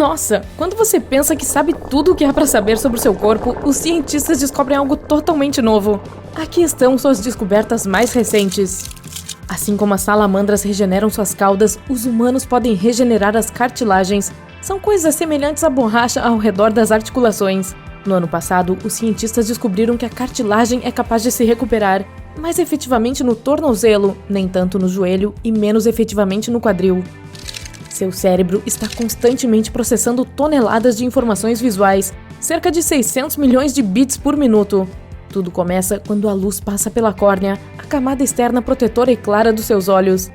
Nossa, quando você pensa que sabe tudo o que há para saber sobre o seu corpo, os cientistas descobrem algo totalmente novo. Aqui estão suas descobertas mais recentes. Assim como as salamandras regeneram suas caudas, os humanos podem regenerar as cartilagens. São coisas semelhantes à borracha ao redor das articulações. No ano passado, os cientistas descobriram que a cartilagem é capaz de se recuperar, mais efetivamente no tornozelo, nem tanto no joelho e menos efetivamente no quadril. Seu cérebro está constantemente processando toneladas de informações visuais, cerca de 600 milhões de bits por minuto. Tudo começa quando a luz passa pela córnea, a camada externa protetora e clara dos seus olhos.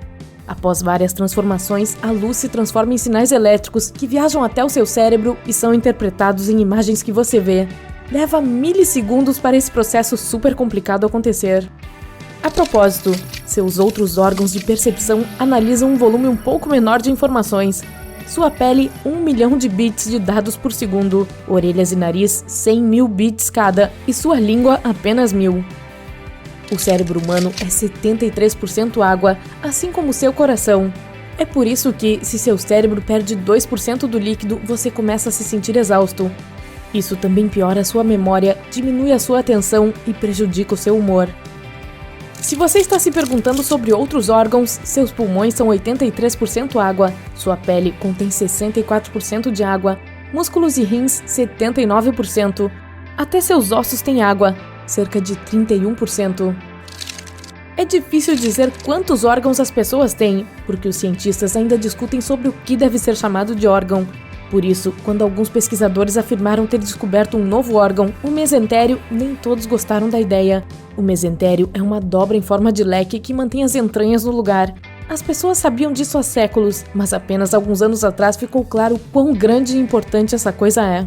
Após várias transformações, a luz se transforma em sinais elétricos que viajam até o seu cérebro e são interpretados em imagens que você vê. Leva milissegundos para esse processo super complicado acontecer. A propósito, seus outros órgãos de percepção analisam um volume um pouco menor de informações. Sua pele, 1 milhão de bits de dados por segundo, orelhas e nariz, 100 mil bits cada, e sua língua, apenas 1000. O cérebro humano é 73% água, assim como seu coração. É por isso que, se seu cérebro perde 2% do líquido, você começa a se sentir exausto. Isso também piora a sua memória, diminui a sua atenção e prejudica o seu humor. Se você está se perguntando sobre outros órgãos, seus pulmões são 83% água, sua pele contém 64% de água, músculos e rins 79%. Até seus ossos têm água, cerca de 31%. É difícil dizer quantos órgãos as pessoas têm, porque os cientistas ainda discutem sobre o que deve ser chamado de órgão. Por isso, quando alguns pesquisadores afirmaram ter descoberto um novo órgão, o mesentério, nem todos gostaram da ideia. O mesentério é uma dobra em forma de leque que mantém as entranhas no lugar. As pessoas sabiam disso há séculos, mas apenas alguns anos atrás ficou claro quão grande e importante essa coisa é.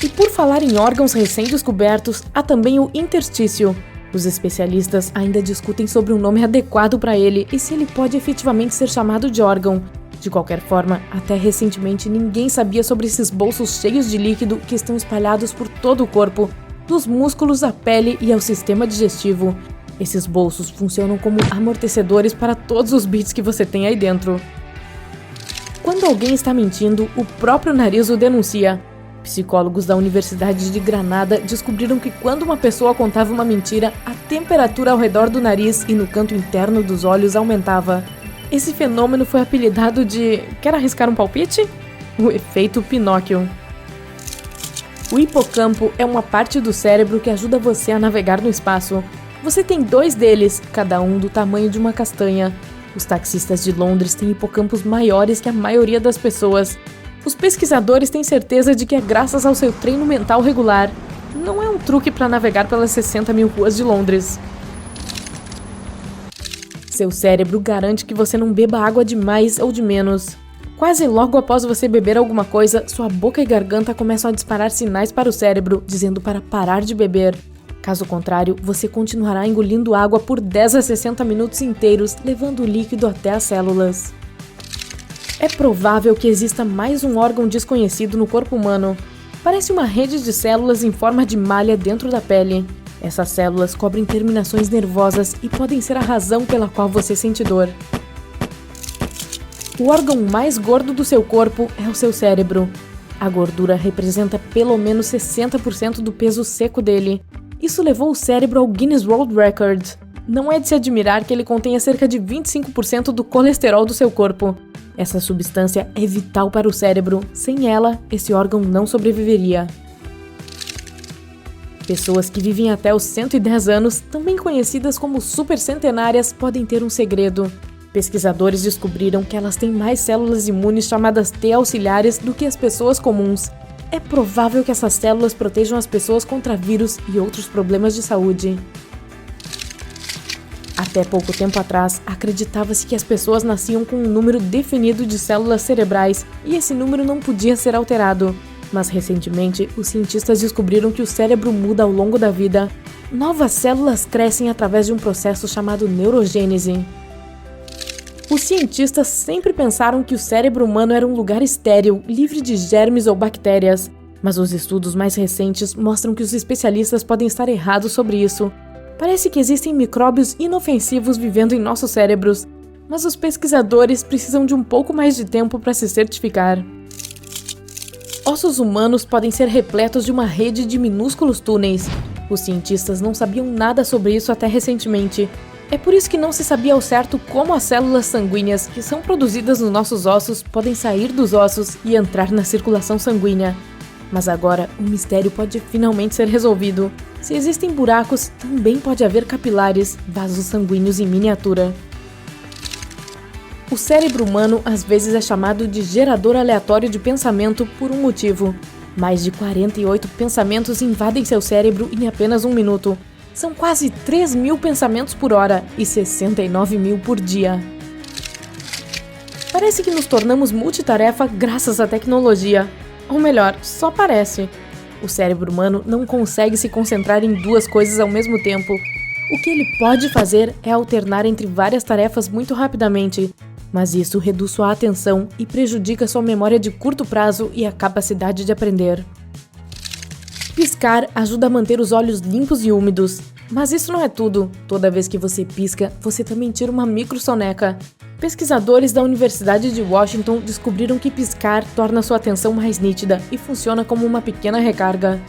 E por falar em órgãos recém-descobertos, há também o interstício. Os especialistas ainda discutem sobre um nome adequado para ele e se ele pode efetivamente ser chamado de órgão. De qualquer forma, até recentemente ninguém sabia sobre esses bolsos cheios de líquido que estão espalhados por todo o corpo, dos músculos à pele e ao sistema digestivo. Esses bolsos funcionam como amortecedores para todos os bits que você tem aí dentro. Quando alguém está mentindo, o próprio nariz o denuncia. Psicólogos da Universidade de Granada descobriram que quando uma pessoa contava uma mentira, a temperatura ao redor do nariz e no canto interno dos olhos aumentava. Esse fenômeno foi apelidado de... Quer arriscar um palpite? O efeito Pinóquio. O hipocampo é uma parte do cérebro que ajuda você a navegar no espaço. Você tem 2 deles, cada um do tamanho de uma castanha. Os taxistas de Londres têm hipocampos maiores que a maioria das pessoas. Os pesquisadores têm certeza de que é graças ao seu treino mental regular. Não é um truque para navegar pelas 60 mil ruas de Londres. Seu cérebro garante que você não beba água de mais ou de menos. Quase logo após você beber alguma coisa, sua boca e garganta começam a disparar sinais para o cérebro, dizendo para parar de beber. Caso contrário, você continuará engolindo água por 10 a 60 minutos inteiros, levando o líquido até as células. É provável que exista mais um órgão desconhecido no corpo humano. Parece uma rede de células em forma de malha dentro da pele. Essas células cobrem terminações nervosas e podem ser a razão pela qual você sente dor. O órgão mais gordo do seu corpo é o seu cérebro. A gordura representa pelo menos 60% do peso seco dele. Isso levou o cérebro ao Guinness World Record. Não é de se admirar que ele contenha cerca de 25% do colesterol do seu corpo. Essa substância é vital para o cérebro. Sem ela, esse órgão não sobreviveria. Pessoas que vivem até os 110 anos, também conhecidas como supercentenárias, podem ter um segredo. Pesquisadores descobriram que elas têm mais células imunes chamadas T auxiliares do que as pessoas comuns. É provável que essas células protejam as pessoas contra vírus e outros problemas de saúde. Até pouco tempo atrás, acreditava-se que as pessoas nasciam com um número definido de células cerebrais e esse número não podia ser alterado. Mas recentemente, os cientistas descobriram que o cérebro muda ao longo da vida. Novas células crescem através de um processo chamado neurogênese. Os cientistas sempre pensaram que o cérebro humano era um lugar estéril, livre de germes ou bactérias. Mas os estudos mais recentes mostram que os especialistas podem estar errados sobre isso. Parece que existem micróbios inofensivos vivendo em nossos cérebros, mas os pesquisadores precisam de um pouco mais de tempo para se certificar. Ossos humanos podem ser repletos de uma rede de minúsculos túneis. Os cientistas não sabiam nada sobre isso até recentemente. É por isso que não se sabia ao certo como as células sanguíneas que são produzidas nos nossos ossos podem sair dos ossos e entrar na circulação sanguínea. Mas agora, o mistério pode finalmente ser resolvido. Se existem buracos, também pode haver capilares, vasos sanguíneos em miniatura. O cérebro humano às vezes é chamado de gerador aleatório de pensamento por um motivo. Mais de 48 pensamentos invadem seu cérebro em apenas um minuto. São quase 3.000 pensamentos por hora e 69.000 por dia. Parece que nos tornamos multitarefa graças à tecnologia. Ou melhor, só parece. O cérebro humano não consegue se concentrar em duas coisas ao mesmo tempo. O que ele pode fazer é alternar entre várias tarefas muito rapidamente. Mas isso reduz sua atenção e prejudica sua memória de curto prazo e a capacidade de aprender. Piscar ajuda a manter os olhos limpos e úmidos. Mas isso não é tudo. Toda vez que você pisca, você também tira uma microsoneca. Pesquisadores da Universidade de Washington descobriram que piscar torna sua atenção mais nítida e funciona como uma pequena recarga.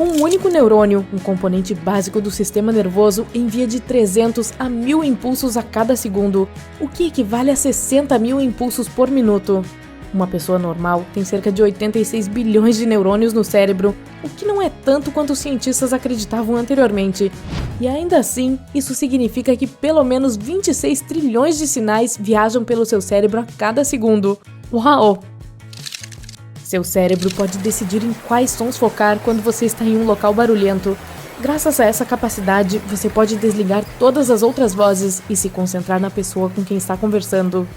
Um único neurônio, um componente básico do sistema nervoso, envia de 300 a 1.000 impulsos a cada segundo, o que equivale a 60.000 impulsos por minuto. Uma pessoa normal tem cerca de 86 bilhões de neurônios no cérebro, o que não é tanto quanto os cientistas acreditavam anteriormente. E ainda assim, isso significa que pelo menos 26 trilhões de sinais viajam pelo seu cérebro a cada segundo. Uau! Seu cérebro pode decidir em quais sons focar quando você está em um local barulhento. Graças a essa capacidade, você pode desligar todas as outras vozes e se concentrar na pessoa com quem está conversando.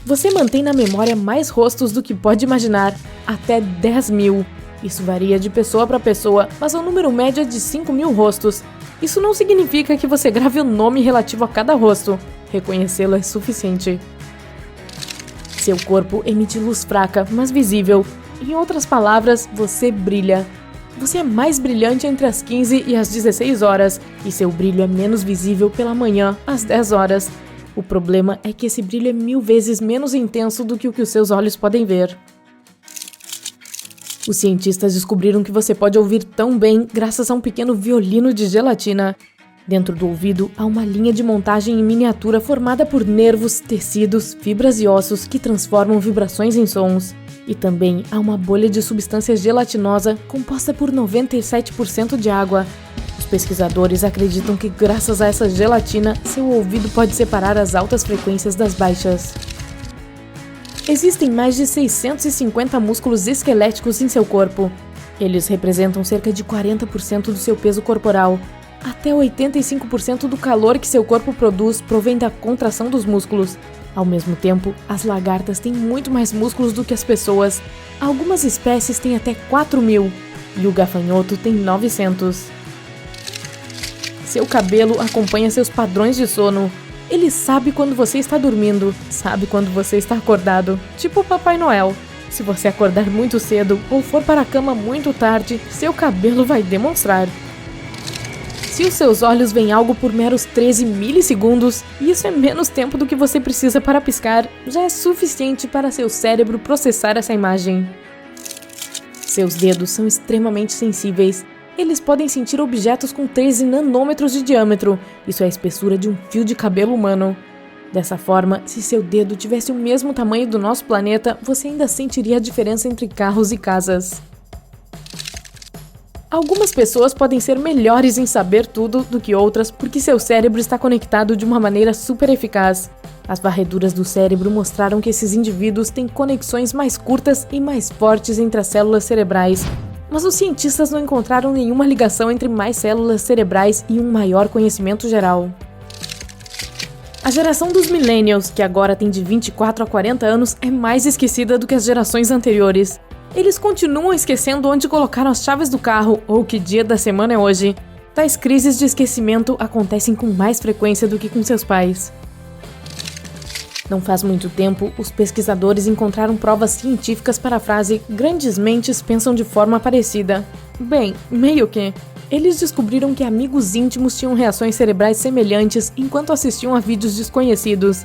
Você mantém na memória mais rostos do que pode imaginar, até 10.000. Isso varia de pessoa para pessoa, mas o número médio é de 5.000 rostos. Isso não significa que você grave o nome relativo a cada rosto. Reconhecê-lo é suficiente. Seu corpo emite luz fraca, mas visível. Em outras palavras, você brilha. Você é mais brilhante entre as 15 e as 16 horas, e seu brilho é menos visível pela manhã, às 10 horas. O problema é que esse brilho é 1.000 vezes menos intenso do que o que os seus olhos podem ver. Os cientistas descobriram que você pode ouvir tão bem graças a um pequeno violino de gelatina. Dentro do ouvido há uma linha de montagem em miniatura formada por nervos, tecidos, fibras e ossos que transformam vibrações em sons. E também há uma bolha de substância gelatinosa composta por 97% de água. Os pesquisadores acreditam que graças a essa gelatina, seu ouvido pode separar as altas frequências das baixas. Existem mais de 650 músculos esqueléticos em seu corpo. Eles representam cerca de 40% do seu peso corporal. Até 85% do calor que seu corpo produz provém da contração dos músculos. Ao mesmo tempo, as lagartas têm muito mais músculos do que as pessoas. Algumas espécies têm até 4.000 e o gafanhoto tem 900. Seu cabelo acompanha seus padrões de sono. Ele sabe quando você está dormindo, sabe quando você está acordado, tipo o Papai Noel. Se você acordar muito cedo ou for para a cama muito tarde, seu cabelo vai demonstrar. Se os seus olhos veem algo por meros 13 milissegundos, e isso é menos tempo do que você precisa para piscar, já é suficiente para seu cérebro processar essa imagem. Seus dedos são extremamente sensíveis. Eles podem sentir objetos com 13 nanômetros de diâmetro. Isso é a espessura de um fio de cabelo humano. Dessa forma, se seu dedo tivesse o mesmo tamanho do nosso planeta, você ainda sentiria a diferença entre carros e casas. Algumas pessoas podem ser melhores em saber tudo do que outras porque seu cérebro está conectado de uma maneira super eficaz. As varreduras do cérebro mostraram que esses indivíduos têm conexões mais curtas e mais fortes entre as células cerebrais. Mas os cientistas não encontraram nenhuma ligação entre mais células cerebrais e um maior conhecimento geral. A geração dos millennials, que agora tem de 24 a 40 anos, é mais esquecida do que as gerações anteriores. Eles continuam esquecendo onde colocaram as chaves do carro ou que dia da semana é hoje. Tais crises de esquecimento acontecem com mais frequência do que com seus pais. Não faz muito tempo, os pesquisadores encontraram provas científicas para a frase "grandes mentes pensam de forma parecida". Bem, meio que. Eles descobriram que amigos íntimos tinham reações cerebrais semelhantes enquanto assistiam a vídeos desconhecidos.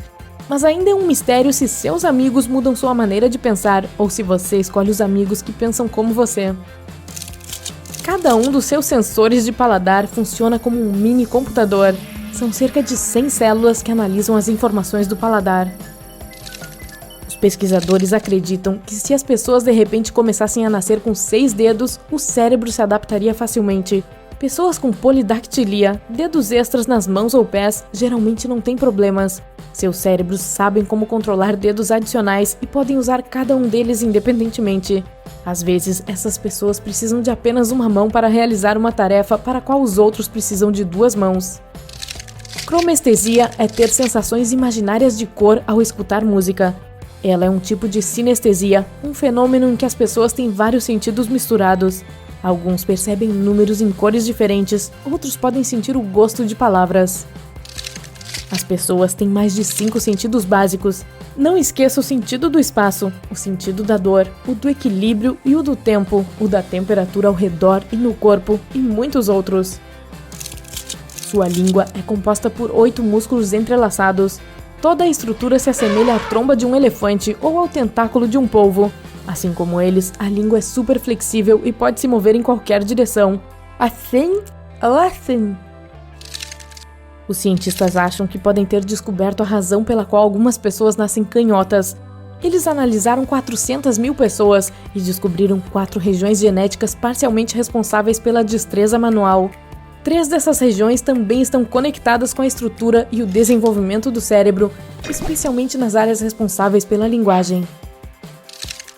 Mas ainda é um mistério se seus amigos mudam sua maneira de pensar ou se você escolhe os amigos que pensam como você. Cada um dos seus sensores de paladar funciona como um mini computador. São cerca de 100 células que analisam as informações do paladar. Os pesquisadores acreditam que se as pessoas de repente começassem a nascer com 6 dedos, o cérebro se adaptaria facilmente. Pessoas com polidactilia, dedos extras nas mãos ou pés, geralmente não têm problemas. Seus cérebros sabem como controlar dedos adicionais e podem usar cada um deles independentemente. Às vezes, essas pessoas precisam de apenas uma mão para realizar uma tarefa para a qual os outros precisam de 2 mãos. Cromestesia é ter sensações imaginárias de cor ao escutar música. Ela é um tipo de sinestesia, um fenômeno em que as pessoas têm vários sentidos misturados. Alguns percebem números em cores diferentes, outros podem sentir o gosto de palavras. As pessoas têm mais de 5 sentidos básicos. Não esqueça o sentido do espaço, o sentido da dor, o do equilíbrio e o do tempo, o da temperatura ao redor e no corpo e muitos outros. Sua língua é composta por 8 músculos entrelaçados. Toda a estrutura se assemelha à tromba de um elefante ou ao tentáculo de um polvo. Assim como eles, a língua é super flexível e pode se mover em qualquer direção. Assim ou assim. Os cientistas acham que podem ter descoberto a razão pela qual algumas pessoas nascem canhotas. Eles analisaram 400 mil pessoas e descobriram 4 regiões genéticas parcialmente responsáveis pela destreza manual. 3 dessas regiões também estão conectadas com a estrutura e o desenvolvimento do cérebro, especialmente nas áreas responsáveis pela linguagem.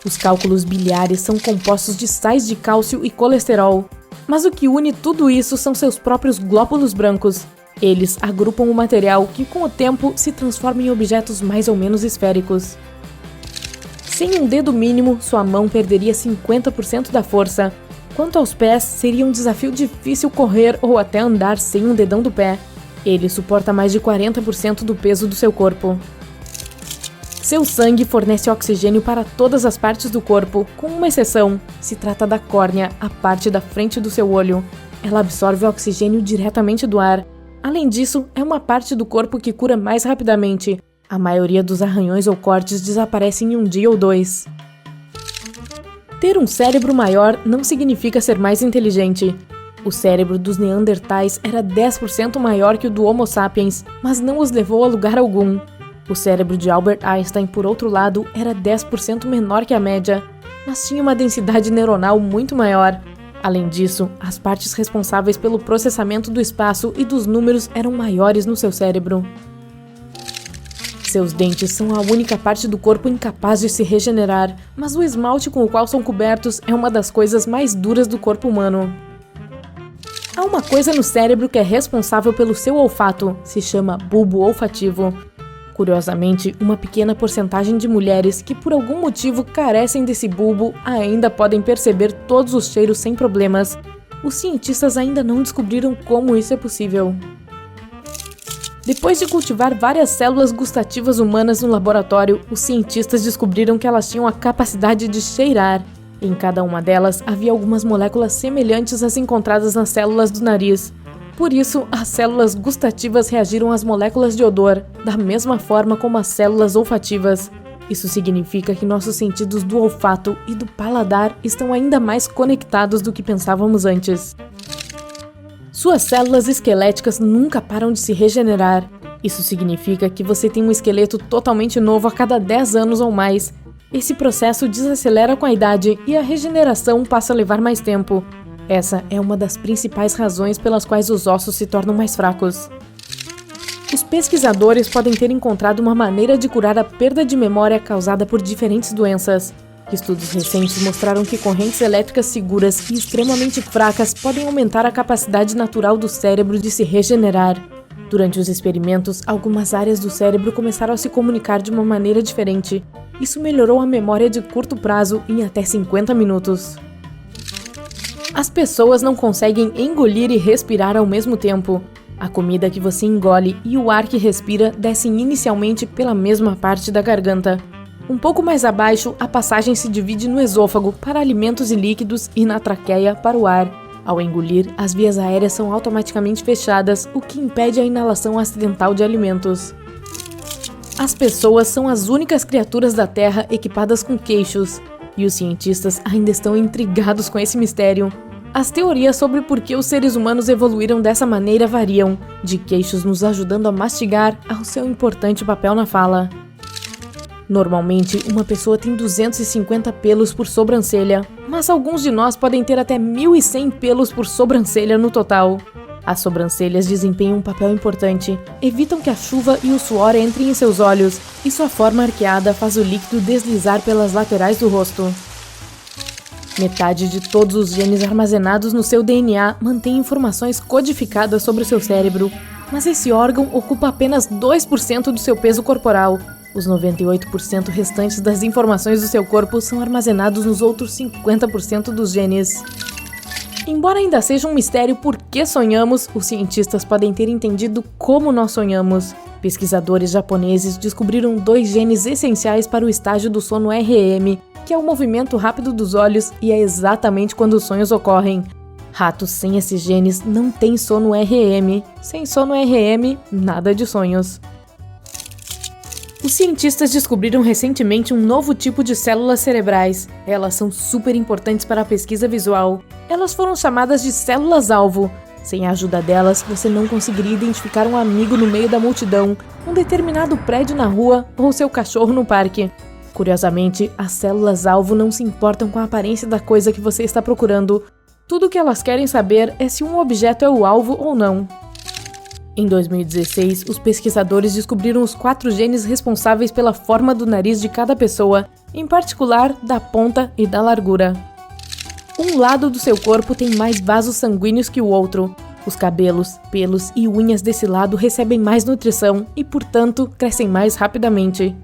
Os cálculos biliares são compostos de sais de cálcio e colesterol, mas o que une tudo isso são seus próprios glóbulos brancos. Eles agrupam o material que, com o tempo, se transforma em objetos mais ou menos esféricos. Sem um dedo mínimo, sua mão perderia 50% da força. Quanto aos pés, seria um desafio difícil correr ou até andar sem um dedão do pé. Ele suporta mais de 40% do peso do seu corpo. Seu sangue fornece oxigênio para todas as partes do corpo, com uma exceção. Se trata da córnea, a parte da frente do seu olho. Ela absorve o oxigênio diretamente do ar. Além disso, é uma parte do corpo que cura mais rapidamente. A maioria dos arranhões ou cortes desaparecem em um dia ou 2. Ter um cérebro maior não significa ser mais inteligente. O cérebro dos Neandertais era 10% maior que o do Homo sapiens, mas não os levou a lugar algum. O cérebro de Albert Einstein, por outro lado, era 10% menor que a média, mas tinha uma densidade neuronal muito maior. Além disso, as partes responsáveis pelo processamento do espaço e dos números eram maiores no seu cérebro. Seus dentes são a única parte do corpo incapaz de se regenerar, mas o esmalte com o qual são cobertos é uma das coisas mais duras do corpo humano. Há uma coisa no cérebro que é responsável pelo seu olfato, se chama bulbo olfativo. Curiosamente, uma pequena porcentagem de mulheres que por algum motivo carecem desse bulbo ainda podem perceber todos os cheiros sem problemas. Os cientistas ainda não descobriram como isso é possível. Depois de cultivar várias células gustativas humanas no laboratório, os cientistas descobriram que elas tinham a capacidade de cheirar. Em cada uma delas havia algumas moléculas semelhantes às encontradas nas células do nariz. Por isso, as células gustativas reagiram às moléculas de odor, da mesma forma como as células olfativas. Isso significa que nossos sentidos do olfato e do paladar estão ainda mais conectados do que pensávamos antes. Suas células esqueléticas nunca param de se regenerar. Isso significa que você tem um esqueleto totalmente novo a cada 10 anos ou mais. Esse processo desacelera com a idade e a regeneração passa a levar mais tempo. Essa é uma das principais razões pelas quais os ossos se tornam mais fracos. Os pesquisadores podem ter encontrado uma maneira de curar a perda de memória causada por diferentes doenças. Estudos recentes mostraram que correntes elétricas seguras e extremamente fracas podem aumentar a capacidade natural do cérebro de se regenerar. Durante os experimentos, algumas áreas do cérebro começaram a se comunicar de uma maneira diferente. Isso melhorou a memória de curto prazo em até 50 minutos. As pessoas não conseguem engolir e respirar ao mesmo tempo. A comida que você engole e o ar que respira descem inicialmente pela mesma parte da garganta. Um pouco mais abaixo, a passagem se divide no esôfago para alimentos e líquidos e na traqueia para o ar. Ao engolir, as vias aéreas são automaticamente fechadas, o que impede a inalação acidental de alimentos. As pessoas são as únicas criaturas da Terra equipadas com queixos, e os cientistas ainda estão intrigados com esse mistério. As teorias sobre por que os seres humanos evoluíram dessa maneira variam, de queixos nos ajudando a mastigar ao seu importante papel na fala. Normalmente, uma pessoa tem 250 pelos por sobrancelha, mas alguns de nós podem ter até 1.100 pelos por sobrancelha no total. As sobrancelhas desempenham um papel importante, evitam que a chuva e o suor entrem em seus olhos, e sua forma arqueada faz o líquido deslizar pelas laterais do rosto. Metade de todos os genes armazenados no seu DNA mantém informações codificadas sobre o seu cérebro, mas esse órgão ocupa apenas 2% do seu peso corporal. Os 98% restantes das informações do seu corpo são armazenados nos outros 50% dos genes. Embora ainda seja um mistério por que sonhamos, os cientistas podem ter entendido como nós sonhamos. Pesquisadores japoneses descobriram 2 genes essenciais para o estágio do sono REM, que é o movimento rápido dos olhos e é exatamente quando os sonhos ocorrem. Ratos sem esses genes não têm sono REM. Sem sono REM, nada de sonhos. Os cientistas descobriram recentemente um novo tipo de células cerebrais. Elas são super importantes para a pesquisa visual. Elas foram chamadas de células-alvo. Sem a ajuda delas, você não conseguiria identificar um amigo no meio da multidão, um determinado prédio na rua ou seu cachorro no parque. Curiosamente, as células-alvo não se importam com a aparência da coisa que você está procurando. Tudo o que elas querem saber é se um objeto é o alvo ou não. Em 2016, os pesquisadores descobriram os 4 genes responsáveis pela forma do nariz de cada pessoa, em particular da ponta e da largura. Um lado do seu corpo tem mais vasos sanguíneos que o outro. Os cabelos, pelos e unhas desse lado recebem mais nutrição e, portanto, crescem mais rapidamente.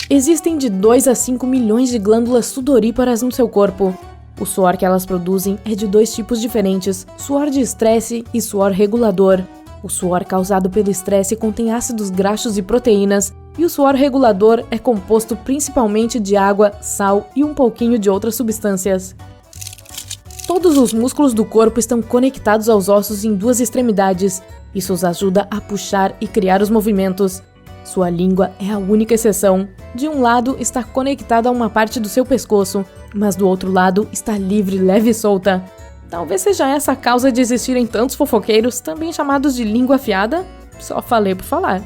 Existem de 2 a 5 milhões de glândulas sudoríparas no seu corpo. O suor que elas produzem é de 2 tipos diferentes, suor de estresse e suor regulador. O suor causado pelo estresse contém ácidos graxos e proteínas, e o suor regulador é composto principalmente de água, sal e um pouquinho de outras substâncias. Todos os músculos do corpo estão conectados aos ossos em 2 extremidades. Isso os ajuda a puxar e criar os movimentos. Sua língua é a única exceção. De um lado está conectada a uma parte do seu pescoço, mas do outro lado está livre, leve e solta. Talvez seja essa a causa de existirem tantos fofoqueiros, também chamados de língua afiada. Só falei por falar.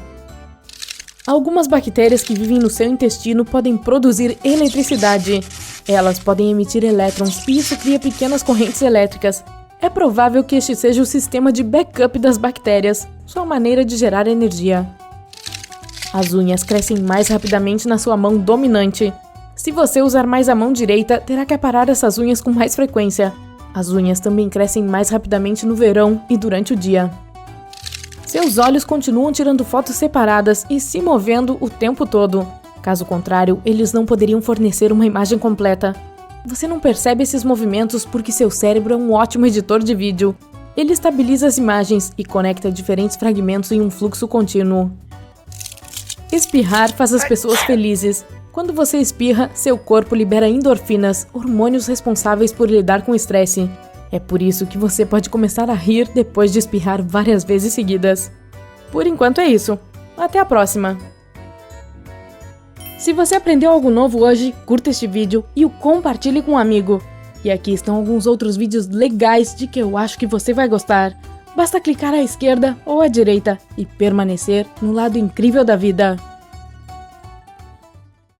Algumas bactérias que vivem no seu intestino podem produzir eletricidade. Elas podem emitir elétrons e isso cria pequenas correntes elétricas. É provável que este seja o sistema de backup das bactérias, sua maneira de gerar energia. As unhas crescem mais rapidamente na sua mão dominante. Se você usar mais a mão direita, terá que aparar essas unhas com mais frequência. As unhas também crescem mais rapidamente no verão e durante o dia. Seus olhos continuam tirando fotos separadas e se movendo o tempo todo. Caso contrário, eles não poderiam fornecer uma imagem completa. Você não percebe esses movimentos porque seu cérebro é um ótimo editor de vídeo. Ele estabiliza as imagens e conecta diferentes fragmentos em um fluxo contínuo. Espirrar faz as pessoas felizes. Quando você espirra, seu corpo libera endorfinas, hormônios responsáveis por lidar com o estresse. É por isso que você pode começar a rir depois de espirrar várias vezes seguidas. Por enquanto é isso. Até a próxima! Se você aprendeu algo novo hoje, curta este vídeo e o compartilhe com um amigo. E aqui estão alguns outros vídeos legais de que eu acho que você vai gostar. Basta clicar à esquerda ou à direita e permanecer no lado incrível da vida.